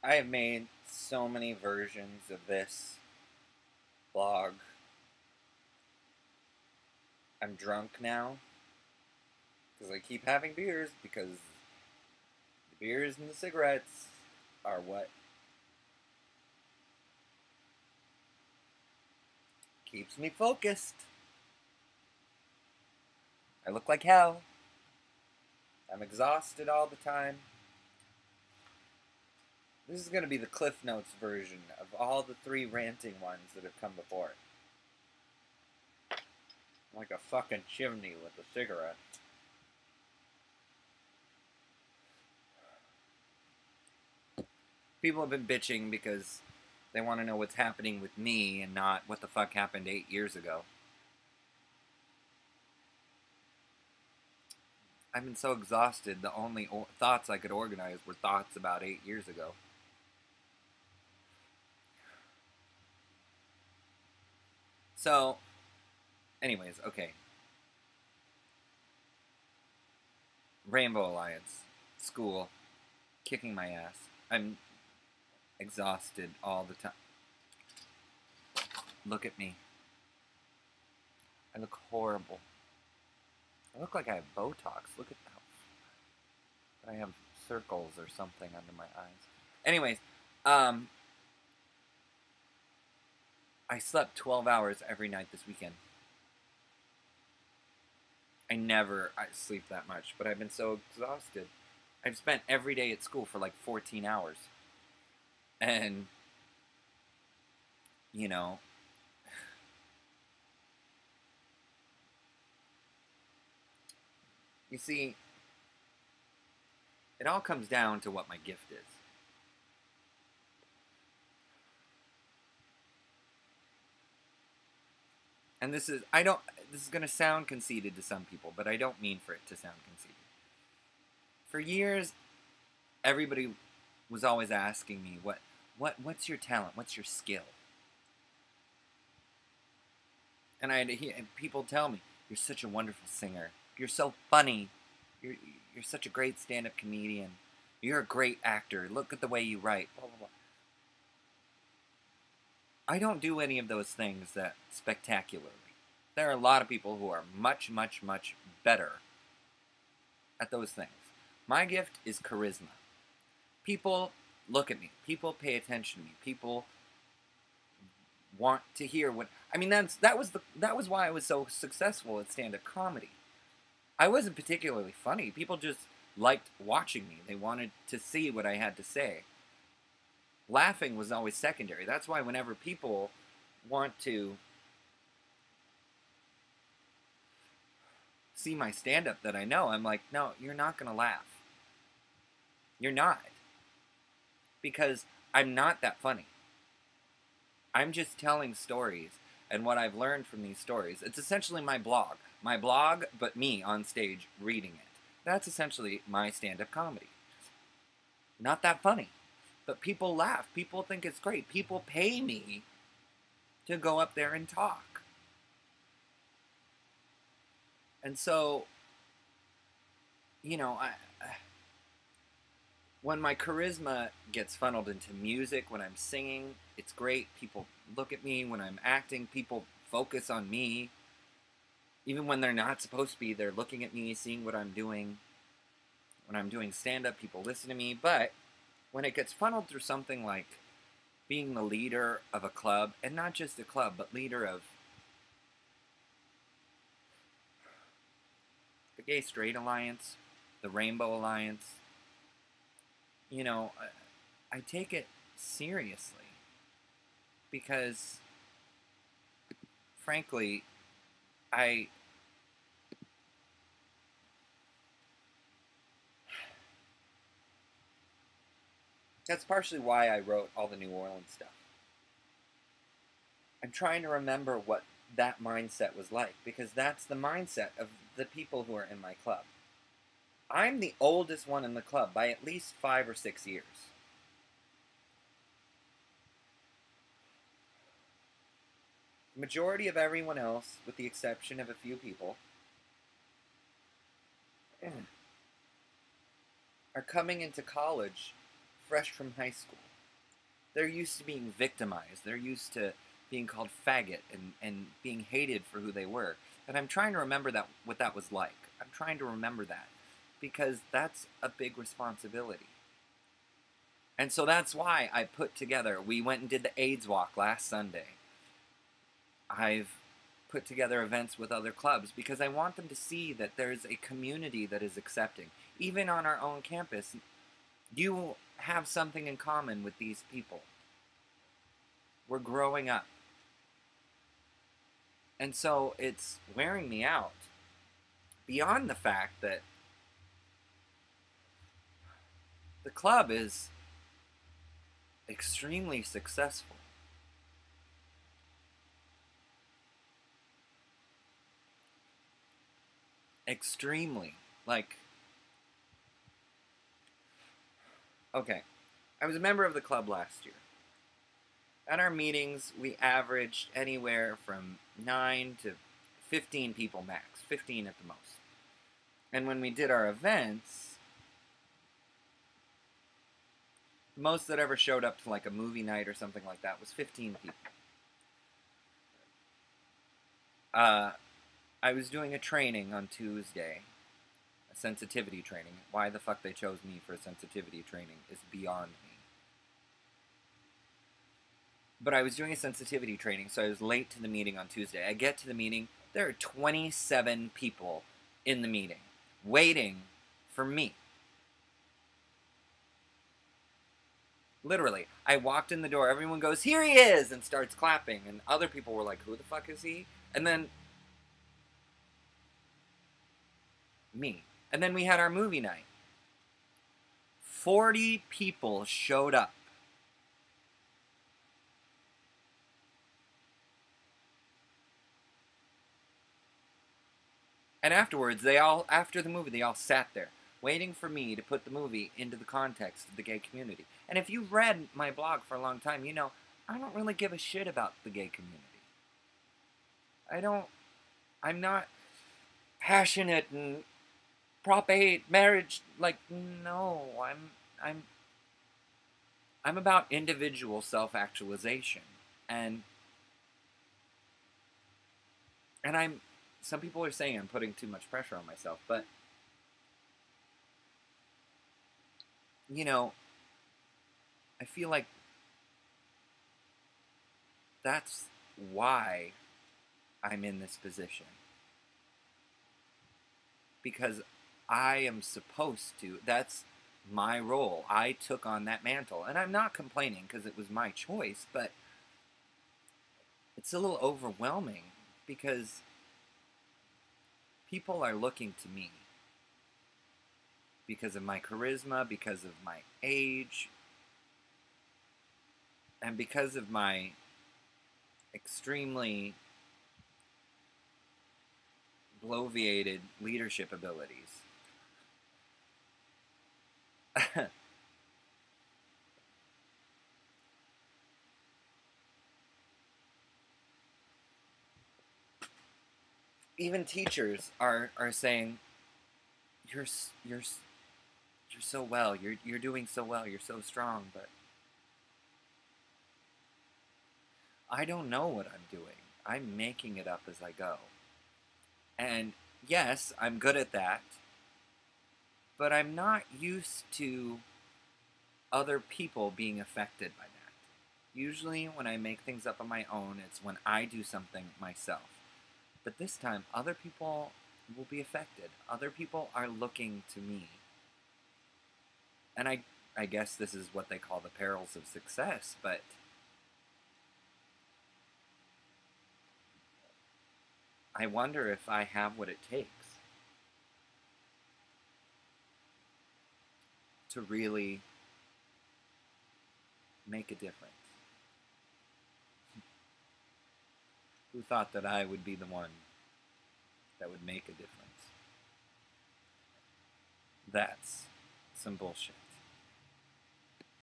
I have made so many versions of this blog. I'm drunk now because I keep having beers because the beers and the cigarettes are what keeps me focused. I look like hell. I'm exhausted all the time. This is going to be the Cliff Notes version of all the 3 ranting ones that have come before it. I'm like a fucking chimney with a cigarette. People have been bitching because they want to know what's happening with me and not what the fuck happened 8 years ago. I've been so exhausted, the only thoughts I could organize were thoughts about 8 years ago. So, anyways, okay. Rainbow Alliance, school, kicking my ass. I'm exhausted all the time. Look at me. I look horrible. I look like I have Botox. Look at how I have circles or something under my eyes. Anyways, I slept 12 hours every night this weekend. I sleep that much, but I've been so exhausted. I've spent every day at school for like 14 hours. And, you know, you see, it all comes down to what my gift is. And this is going to sound conceited to some people, but I don't mean for it to sound conceited. For years, everybody was always asking me, what's your talent? What's your skill? And I had to hear people tell me, you're such a wonderful singer. You're so funny. You're such a great stand-up comedian. You're a great actor. Look at the way you write. Blah, blah, blah. I don't do any of those things that spectacularly. There are a lot of people who are much, much, much better at those things. My gift is charisma. People look at me. People pay attention to me. People want to hear what I mean. That was why I was so successful at stand-up comedy. I wasn't particularly funny. People just liked watching me. They wanted to see what I had to say. Laughing was always secondary. That's why whenever people want to see my stand-up that I know, I'm like, no, you're not going to laugh. You're not. Because I'm not that funny. I'm just telling stories and what I've learned from these stories. It's essentially my blog. My blog, but me on stage reading it. That's essentially my stand-up comedy. Not that funny. But people laugh. People think it's great. People pay me to go up there and talk. And so, you know, when my charisma gets funneled into music, when I'm singing, it's great. People look at me. When I'm acting, people focus on me. Even when they're not supposed to be, they're looking at me, seeing what I'm doing. When I'm doing stand-up, people listen to me. But when it gets funneled through something like being the leader of a club, and not just a club, but leader of the Gay Straight Alliance, the Rainbow Alliance, you know, I take it seriously because, frankly, that's partially why I wrote all the New Orleans stuff. I'm trying to remember what that mindset was like, because that's the mindset of the people who are in my club. I'm the oldest one in the club by at least 5 or 6 years. The majority of everyone else, with the exception of a few people, are coming into college fresh from high school. They're used to being victimized. They're used to being called faggot and being hated for who they were. And I'm trying to remember that what that was like. I'm trying to remember that because that's a big responsibility. And so that's why I put together, we went and did the AIDS walk last Sunday. I've put together events with other clubs because I want them to see that there's a community that is accepting. Even on our own campus, you have something in common with these people. We're growing up. And so it's wearing me out. Beyond the fact that the club is extremely successful. Extremely. Like, okay, I was a member of the club last year. At our meetings, we averaged anywhere from 9 to 15 people max, 15 at the most. And when we did our events, the most that ever showed up to like a movie night or something like that was 15 people. I was doing a training on Tuesday, a sensitivity training. Why the fuck they chose me for a sensitivity training is beyond me. But I was doing a sensitivity training, so I was late to the meeting on Tuesday. I get to the meeting, there are 27 people in the meeting, waiting for me. Literally, I walked in the door, everyone goes, "Here he is!" and starts clapping, and other people were like, "Who the fuck is he?" And then me. And then we had our movie night. 40 people showed up. And afterwards, after the movie, they all sat there, waiting for me to put the movie into the context of the gay community. And if you've read my blog for a long time, you know, I don't really give a shit about the gay community. I'm not passionate and Prop 8, marriage, like, no, I'm about individual self-actualization. And some people are saying I'm putting too much pressure on myself, but, you know, I feel like that's why I'm in this position. Because I am supposed to, that's my role. I took on that mantle. And I'm not complaining because it was my choice, but it's a little overwhelming because people are looking to me because of my charisma, because of my age, and because of my extremely bloviated leadership abilities. Even teachers are saying, you're so well, you're doing so well, you're so strong, but I don't know what I'm doing. I'm making it up as I go. And yes, I'm good at that, but I'm not used to other people being affected by that. Usually when I make things up on my own, it's when I do something myself. But this time, other people will be affected. Other people are looking to me. And I guess this is what they call the perils of success, but I wonder if I have what it takes to really make a difference. Who thought that I would be the one that would make a difference? That's some bullshit.